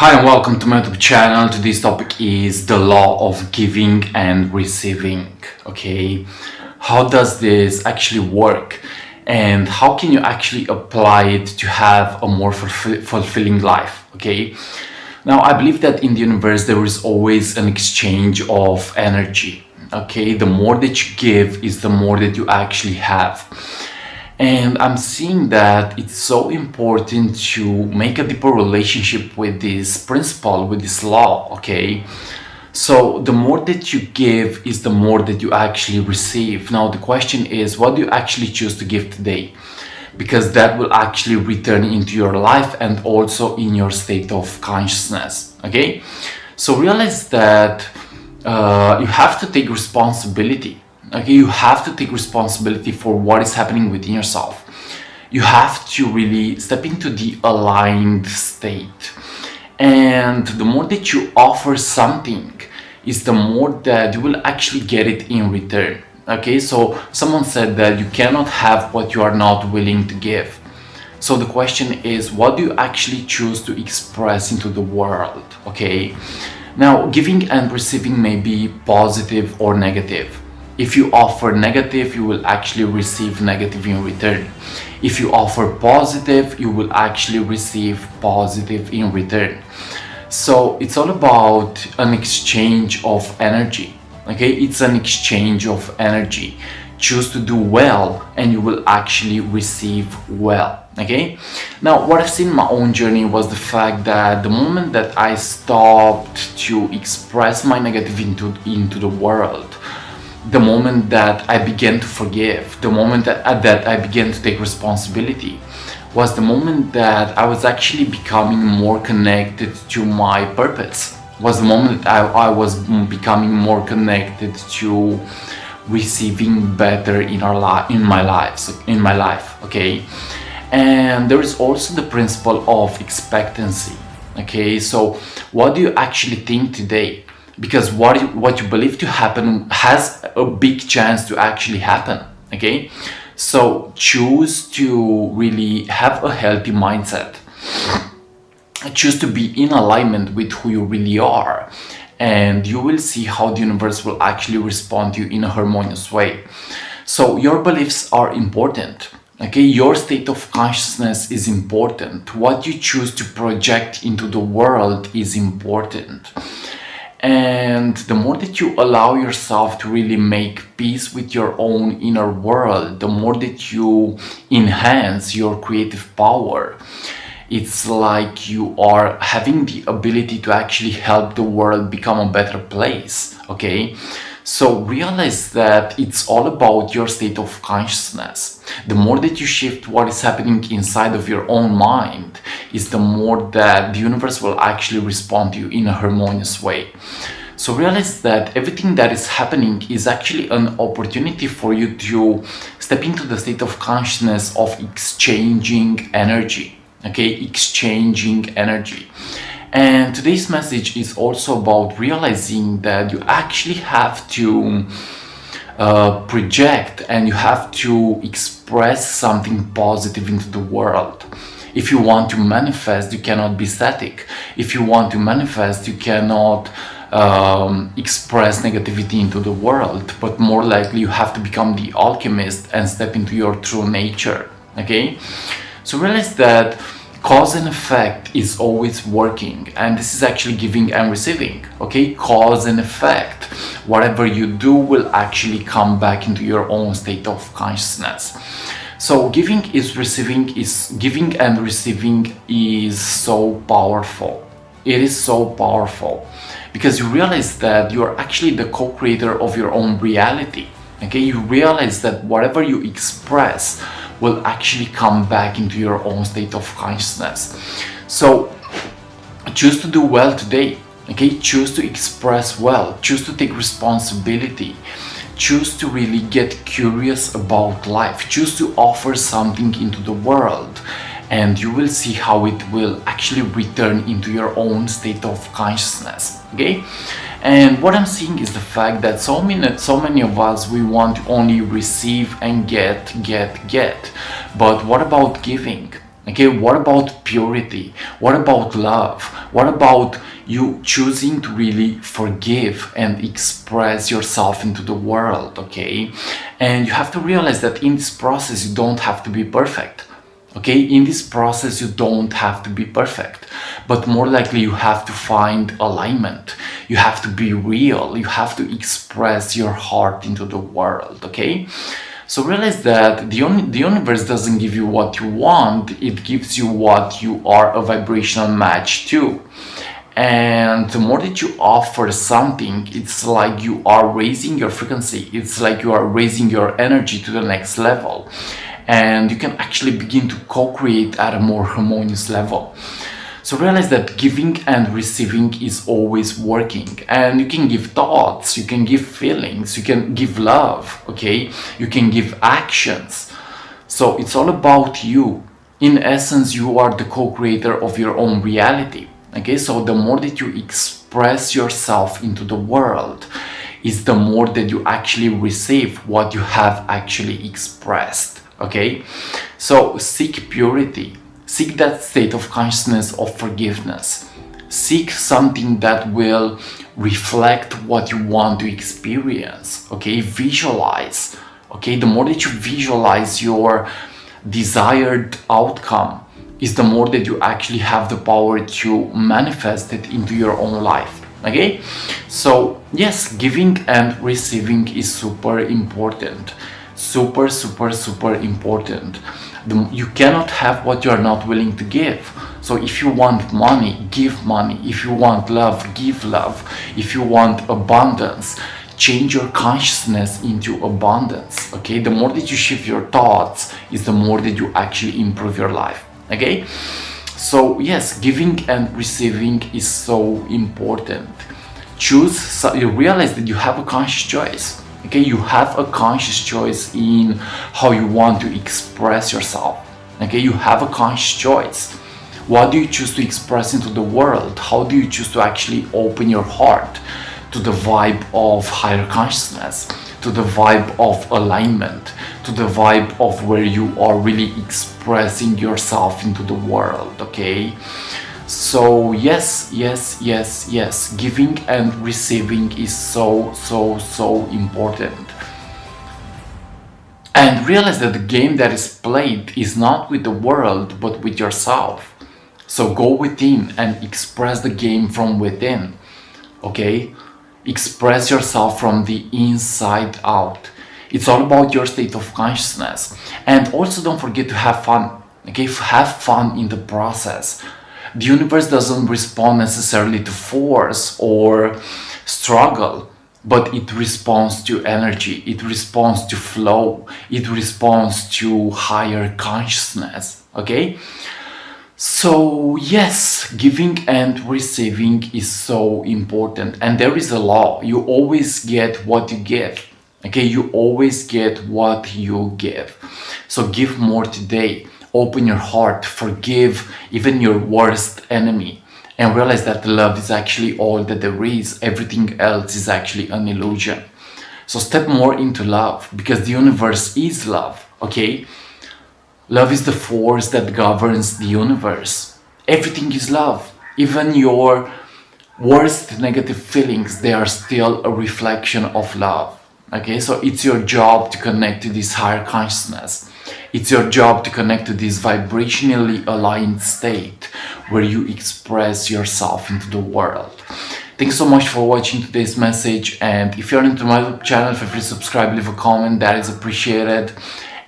Hi and welcome to my YouTube channel. Today's topic is the law of giving and receiving. Okay, how does this actually work and how can you actually apply it to have a more fulfilling life? Okay, now I believe that in the universe there is always an exchange of energy. Okay, the more that you give is the more that you actually have. And I'm seeing that it's so important to make a deeper relationship with this principle, with this law, okay? So the more that you give is the more that you actually receive. Now the question is, what do you actually choose to give today? Because that will actually return into your life and also in your state of consciousness, okay? So realize that you have to take responsibility. Okay, you have to take responsibility for what is happening within yourself. You have to really step into the aligned state. And the more that you offer something is the more that you will actually get it in return. Okay, so someone said that you cannot have what you are not willing to give. So the question is, what do you actually choose to express into the world? Okay, now giving and receiving may be positive or negative. If you offer negative, you will actually receive negative in return. If you offer positive, you will actually receive positive in return. So it's all about an exchange of energy. Okay, it's an exchange of energy. Choose to do well and you will actually receive well. Okay, now what I've seen in my own journey was the fact that the moment that I stopped to express my negative into the world, the moment that I began to forgive, the moment that I began to take responsibility, was the moment that I was actually becoming more connected to my purpose. Was the moment that I was becoming more connected to receiving better in my life. Okay, and there is also the principle of expectancy. Okay, so what do you actually think today? Because what you believe to happen has a big chance to actually happen. Okay, so choose to really have a healthy mindset. Choose to be in alignment with who you really are, and you will see how the universe will actually respond to you in a harmonious way. So your beliefs are important. Okay, your state of consciousness is important. What you choose to project into the world is important. And the more that you allow yourself to really make peace with your own inner world, the more that you enhance your creative power. It's like you are having the ability to actually help the world become a better place. Okay, so realize that it's all about your state of consciousness. The more that you shift what is happening inside of your own mind is the more that the universe will actually respond to you in a harmonious way. So realize that everything that is happening is actually an opportunity for you to step into the state of consciousness of exchanging energy. Okay, exchanging energy. And today's message is also about realizing that you actually have to project and you have to express something positive into the world. If you want to manifest, you cannot be static. If you want to manifest, you cannot express negativity into the world, but more likely you have to become the alchemist and step into your true nature. Okay, so realize that cause and effect is always working, and this is actually giving and receiving. Okay, cause and effect, whatever you do will actually come back into your own state of consciousness. So giving and receiving is so powerful. It is so powerful because you realize that you are actually the co-creator of your own reality. Okay, you realize that whatever you express will actually come back into your own state of consciousness. So choose to do well today. Okay, choose to express well, choose to take responsibility, choose to really get curious about life, choose to offer something into the world, and you will see how it will actually return into your own state of consciousness. Okay, and what I'm seeing is the fact that so many of us, we want to only receive and get, but what about giving? Okay, what about purity? What about love? What about you choosing to really forgive and express yourself into the world? Okay, and you have to realize that in this process you don't have to be perfect. Okay, in this process you don't have to be perfect, but more likely you have to find alignment. You have to be real. You have to express your heart into the world. Okay, so realize that the universe doesn't give you what you want, it gives you what you are a vibrational match to. And the more that you offer something, it's like you are raising your frequency, it's like you are raising your energy to the next level, and you can actually begin to co-create at a more harmonious level. So realize that giving and receiving is always working, and you can give thoughts, you can give feelings, you can give love, okay, you can give actions. So it's all about you. In essence, you are the co-creator of your own reality. Okay, so the more that you express yourself into the world, is the more that you actually receive what you have actually expressed. Okay, so seek purity, seek that state of consciousness of forgiveness, seek something that will reflect what you want to experience. Okay, visualize. Okay, the more that you visualize your desired outcome, is the more that you actually have the power to manifest it into your own life. Okay, so yes, giving and receiving is super important, super important. You cannot have what you are not willing to give. So if you want money, give money. If you want love, give love. If you want abundance, change your consciousness into abundance. Okay, the more that you shift your thoughts is the more that you actually improve your life. Okay, so yes, giving and receiving is so important. Choose, so you realize that you have a conscious choice. Okay, you have a conscious choice in how you want to express yourself. Okay, you have a conscious choice. What do you choose to express into the world? How do you choose to actually open your heart to the vibe of higher consciousness, to the vibe of alignment, to the vibe of where you are really expressing yourself into the world? Okay, so yes, giving and receiving is so important. And realize that the game that is played is not with the world but with yourself. So go within and express the game from within. Okay, express yourself from the inside out. It's all about your state of consciousness. And also don't forget to have fun. Okay, have fun in the process. The universe doesn't respond necessarily to force or struggle, but it responds to energy, it responds to flow, it responds to higher consciousness. Okay, so yes, giving and receiving is so important, and there is a law: you always get what you give. Okay, you always get what you give. So give more today. Open your heart, forgive even your worst enemy, and realize that love is actually all that there is. Everything else is actually an illusion. So step more into love, because the universe is love. Okay, love is the force that governs the universe. Everything is love. Even your worst negative feelings, they are still a reflection of love. Okay, so it's your job to connect to this higher consciousness. It's your job to connect to this vibrationally aligned state where you express yourself into the world. Thanks so much for watching today's message, and if you're into my channel, feel free to subscribe, leave a comment, that is appreciated.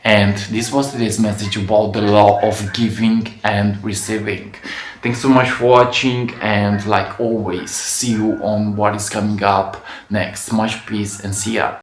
And this was today's message about the law of giving and receiving. Thanks so much for watching, and like always, see you on what is coming up next. Much peace and see ya.